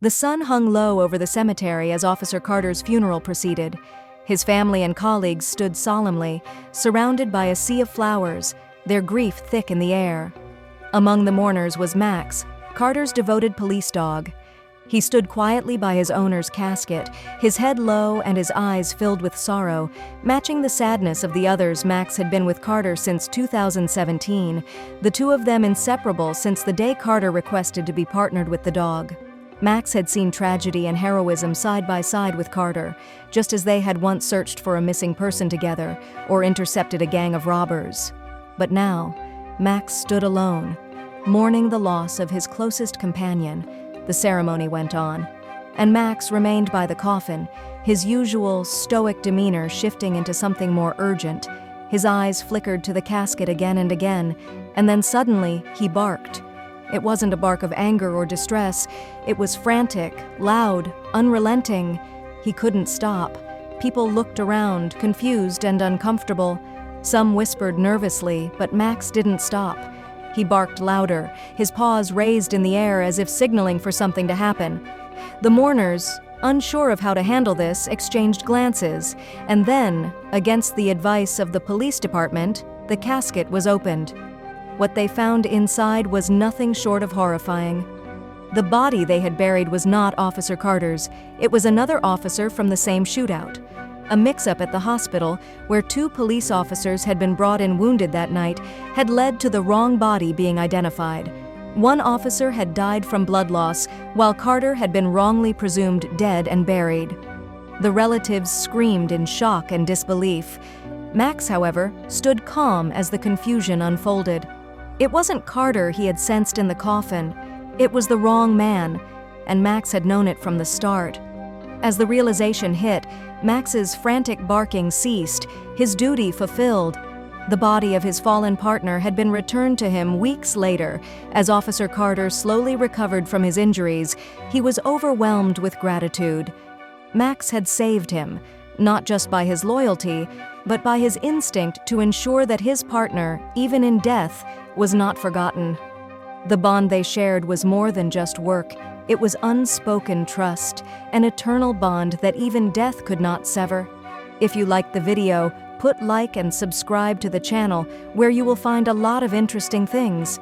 The sun hung low over the cemetery as Officer Carter's funeral proceeded. His family and colleagues stood solemnly, surrounded by a sea of flowers, their grief thick in the air. Among the mourners was Max, Carter's devoted police dog. He stood quietly by his owner's casket, his head low and his eyes filled with sorrow, matching the sadness of the others. Max had been with Carter since 2017, the two of them inseparable since the day Carter requested to be partnered with the dog. Max had seen tragedy and heroism side by side with Carter, just as they had once searched for a missing person together or intercepted a gang of robbers. But now, Max stood alone, mourning the loss of his closest companion. The ceremony went on, and Max remained by the coffin, his usual stoic demeanor shifting into something more urgent. His eyes flickered to the casket again and again, and then suddenly he barked. It wasn't a bark of anger or distress. It was frantic, loud, unrelenting. He couldn't stop. People looked around, confused and uncomfortable. Some whispered nervously, but Max didn't stop. He barked louder, his paws raised in the air as if signaling for something to happen. The mourners, unsure of how to handle this, exchanged glances, and then, against the advice of the police department, the casket was opened. What they found inside was nothing short of horrifying. The body they had buried was not Officer Carter's. It was another officer from the same shootout. A mix-up at the hospital, where two police officers had been brought in wounded that night, had led to the wrong body being identified. One officer had died from blood loss, while Carter had been wrongly presumed dead and buried. The relatives screamed in shock and disbelief. Max, however, stood calm as the confusion unfolded. It wasn't Carter he had sensed in the coffin. It was the wrong man, and Max had known it from the start. As the realization hit, Max's frantic barking ceased, his duty fulfilled. The body of his fallen partner had been returned to him weeks later. As Officer Carter slowly recovered from his injuries, he was overwhelmed with gratitude. Max had saved him, not just by his loyalty, but by his instinct to ensure that his partner, even in death, was not forgotten. The bond they shared was more than just work. It was unspoken trust, an eternal bond that even death could not sever. If you liked the video, put like and subscribe to the channel, where you will find a lot of interesting things.